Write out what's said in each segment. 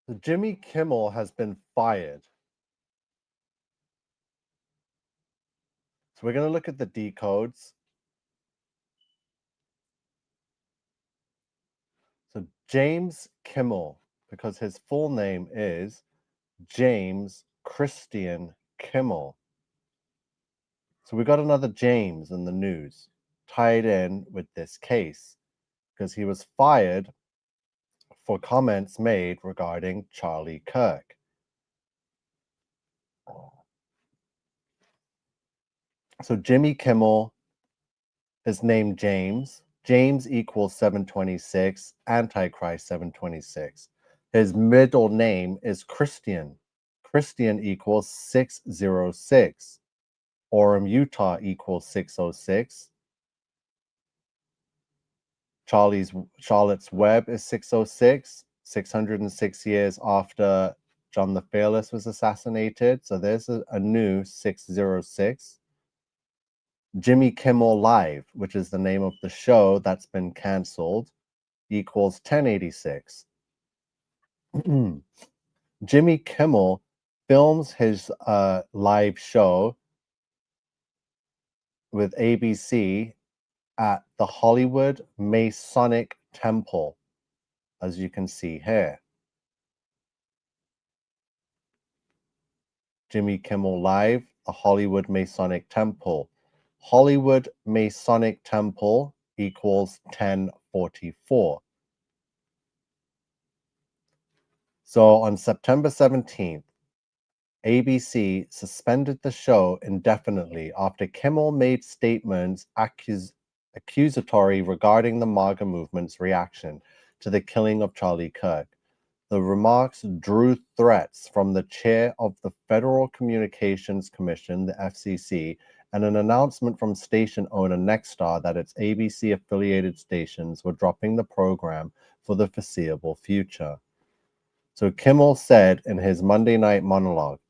So Jimmy Kimmel has been fired. So we're going to look at the decodes. So James Kimmel, because his full name is James Christian Kimmel. So we got another James in the news tied in with this case because he was fired for comments made regarding Charlie Kirk. So Jimmy Kimmel is named James. James equals 726, Antichrist 726. His middle name is Christian. Christian equals 606. Orem, Utah equals 606. Charlotte's Web is 606, 606 years after John the Fearless was assassinated. So there's a new 606. Jimmy Kimmel Live, which is the name of the show that's been canceled, equals 1086. Jimmy Kimmel films his live show with ABC at the Hollywood Masonic Temple, as you can see here. Jimmy Kimmel Live, the Hollywood Masonic Temple. Hollywood Masonic Temple equals 1044. So on September 17th, ABC suspended the show indefinitely after Kimmel made statements accusatory regarding the MAGA movement's reaction to the killing of Charlie Kirk. The remarks drew threats from the chair of the Federal Communications Commission, the FCC, and an announcement from station owner Nexstar that its ABC-affiliated stations were dropping the program for the foreseeable future. So Kimmel said in his Monday night monologue,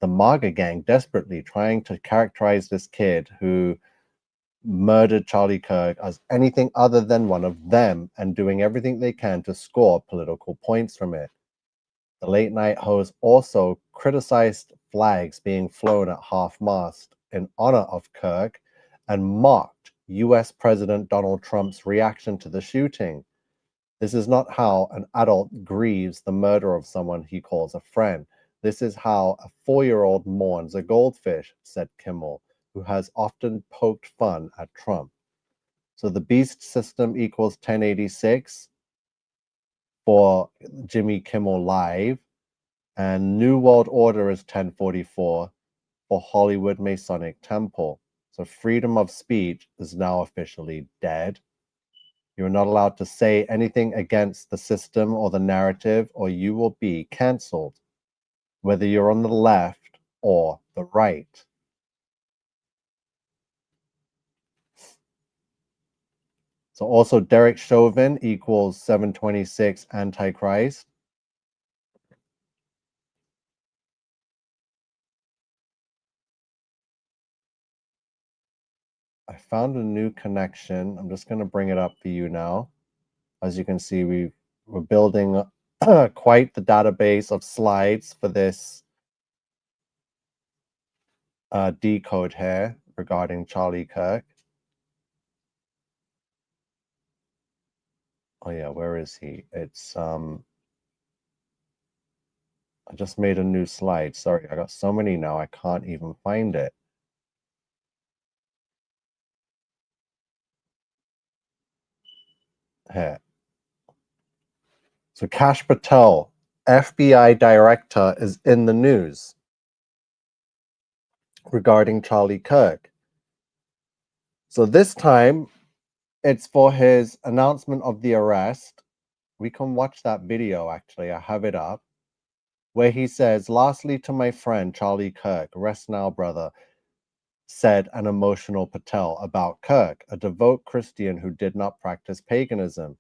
the MAGA gang desperately trying to characterize this kid who murdered Charlie Kirk as anything other than one of them and doing everything they can to score political points from it. The late night host also criticized flags being flown at half-mast in honor of Kirk and mocked US President Donald Trump's reaction to the shooting. This is not how an adult grieves the murder of someone he calls a friend. This is how a 4-year-old mourns a goldfish, said Kimmel, who has often poked fun at Trump. So the beast system equals 1086 for Jimmy Kimmel Live, and New World Order is 1044 for Hollywood Masonic Temple. So freedom of speech is now officially dead. You're not allowed to say anything against the system or the narrative, or you will be canceled, whether you're on the left or the right. So also Derek Chauvin equals 726 Antichrist. I found a new connection. I'm just going to bring it up for you now. As you can see, we're building quite the database of slides for this decode here regarding Charlie Kirk. Oh yeah, where is he? It's I just made a new slide. Sorry, I got so many now I can't even find it. Here. So Kash Patel, FBI director, is in the news regarding Charlie Kirk. So this time it's for his announcement of the arrest. We can watch that video actually. I have it up. Where he says, lastly to my friend Charlie Kirk, rest now, brother, said an emotional Patel about Kirk, a devout Christian who did not practice paganism.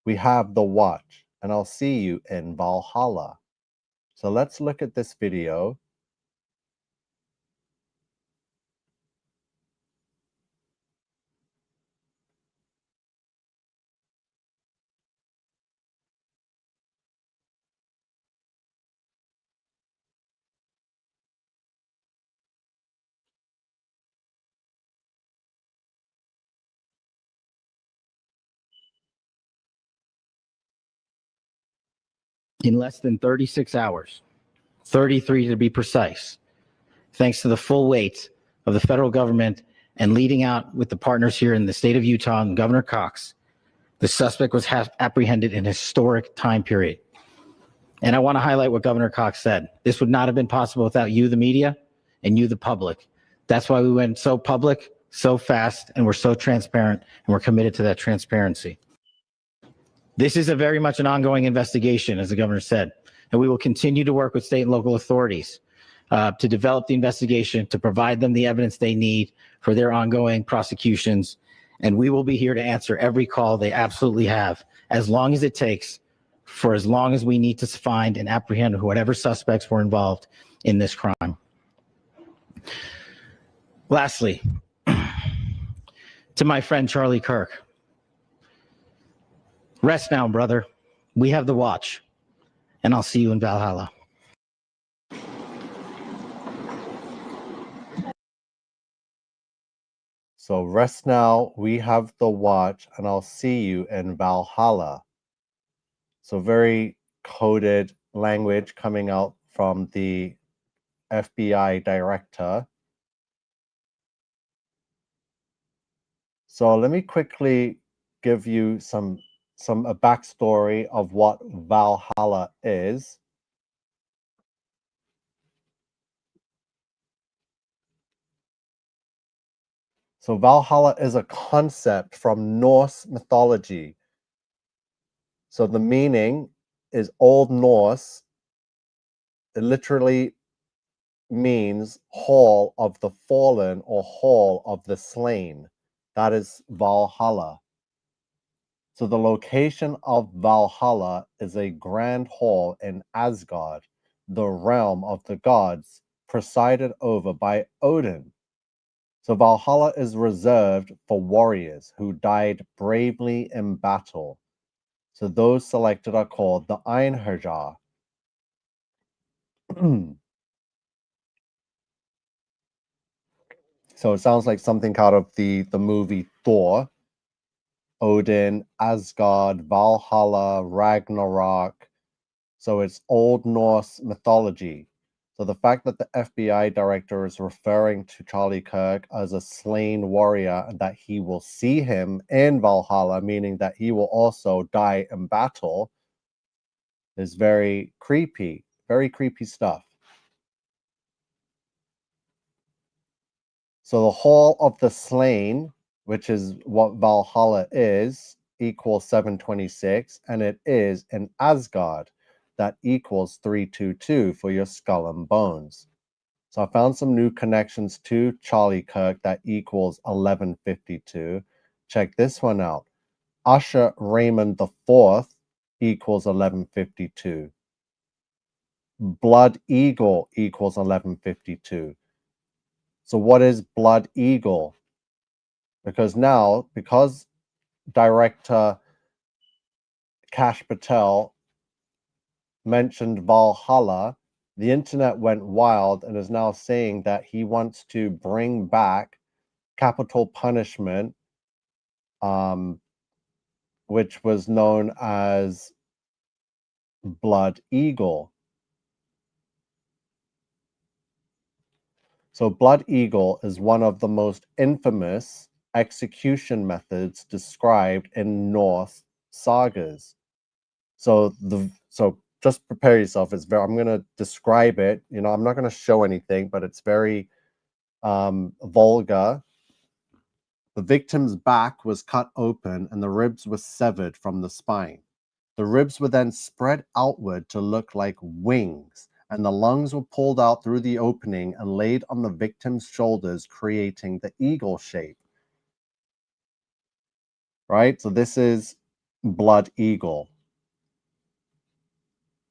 We have the watch, and I'll see you in Valhalla. So let's look at this video. in less than 36 hours, 33 to be precise, thanks to the full weight of the federal government and leading out with the partners here in the state of Utah and Governor Cox, the suspect was apprehended in a historic time period. And I want to highlight what Governor Cox said. This would not have been possible without you, the media, and you, the public. That's why we went so public, so fast, and we're so transparent, and we're committed to that transparency. This is a very much an ongoing investigation, as the governor said, and we will continue to work with state and local authorities to develop the investigation, to provide them the evidence they need for their ongoing prosecutions. And we will be here to answer every call they absolutely have, as long as it takes, for as long as we need to find and apprehend whatever suspects were involved in this crime. Lastly, to my friend Charlie Kirk, rest now, brother. We have the watch, and I'll see you in Valhalla. So rest now, we have the watch, and I'll see you in Valhalla. So very coded language coming out from the FBI director. So let me quickly give you a backstory of what Valhalla is. So Valhalla is a concept from Norse mythology. So the meaning is Old Norse. It literally means hall of the fallen or hall of the slain. That is Valhalla. So the location of Valhalla is a grand hall in Asgard, the realm of the gods, presided over by Odin. So Valhalla is reserved for warriors who died bravely in battle. So those selected are called the Einherjar. So it sounds like something out of the movie Thor. Odin, Asgard, Valhalla, Ragnarok. So it's Old Norse mythology. So the fact that the FBI director is referring to Charlie Kirk as a slain warrior and that he will see him in Valhalla, meaning that he will also die in battle, is very creepy stuff. So the Hall of the Slain, which is what Valhalla is, equals 726, and it is in Asgard. That equals 322 for your skull and bones. So I found some new connections to Charlie Kirk that equals 1152. Check this one out. Usher Raymond IV equals 1152. Blood Eagle equals 1152. So what is Blood Eagle? Because director Kash Patel mentioned Valhalla, the internet went wild and is now saying that he wants to bring back capital punishment, which was known as Blood Eagle. So Blood Eagle is one of the most infamous execution methods described in Norse sagas. So just prepare yourself. I'm going to describe it. I'm not going to show anything, but it's very vulgar. The victim's back was cut open and the ribs were severed from the spine. The ribs were then spread outward to look like wings, and the lungs were pulled out through the opening and laid on the victim's shoulders, creating the eagle shape. Right? So this is Blood Eagle.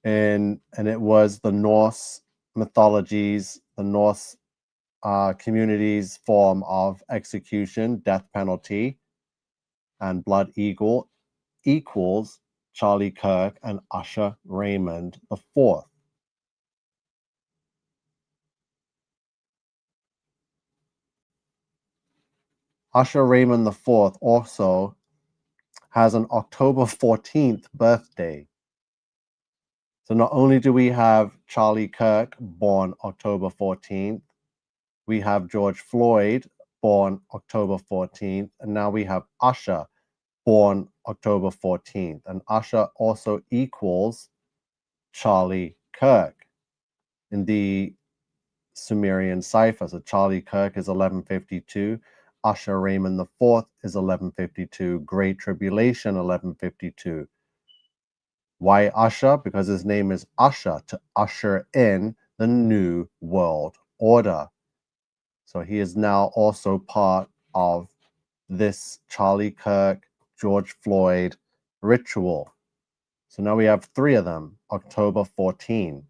And it was the Norse mythologies, the Norse community's form of execution, death penalty, and Blood Eagle equals Charlie Kirk and Usher Raymond IV. Usher Raymond IV also has an October 14th birthday. So not only do we have Charlie Kirk, born October 14th, we have George Floyd, born October 14th, and now we have Usher, born October 14th. And Usher also equals Charlie Kirk in the Sumerian cipher. So Charlie Kirk is 1152, Usher Raymond IV is 1152, Great Tribulation 1152. Why Usher? Because his name is Usher, to usher in the new world order. So he is now also part of this Charlie Kirk, George Floyd ritual. So now we have three of them, October 14.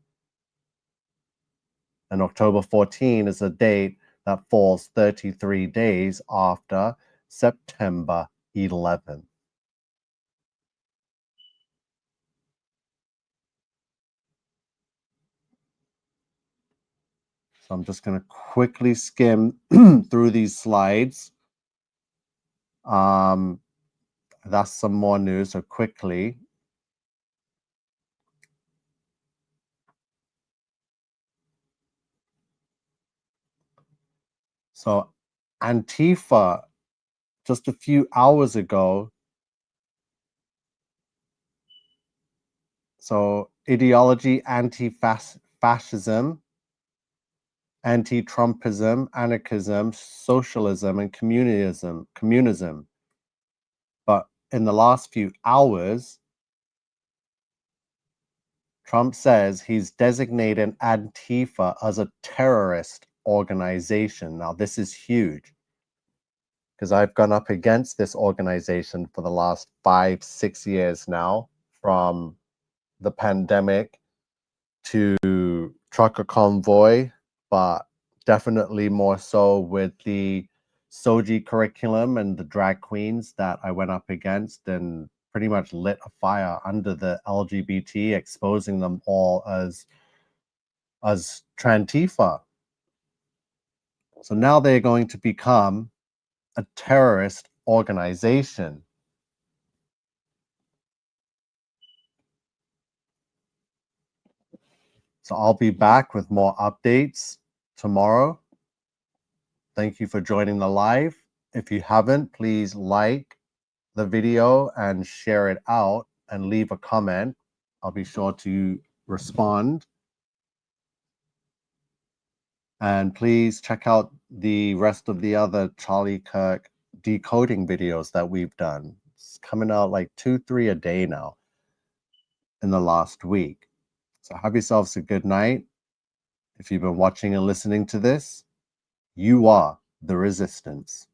And October 14 is a date that falls 33 days after September 11th. So I'm just going to quickly skim through these slides. That's some more news, so quickly. So Antifa, just a few hours ago, so ideology, anti-fascism, anti-Trumpism, anarchism, socialism, and communism. But in the last few hours, Trump says he's designated Antifa as a terrorist organization. Now, this is huge because I've gone up against this organization for the last 5-6 years now, from the pandemic to trucker convoy, but definitely more so with the Soji curriculum and the drag queens that I went up against and pretty much lit a fire under the LGBT, exposing them all as Trantifa. So now they're going to become a terrorist organization. So I'll be back with more updates tomorrow. Thank you for joining the live. If you haven't, please like the video and share it out and leave a comment. I'll be sure to respond. And please check out the rest of the other Charlie Kirk decoding videos that we've done. It's coming out like 2-3 a day now in the last week. So have yourselves a good night. If you've been watching and listening to this, you are the resistance.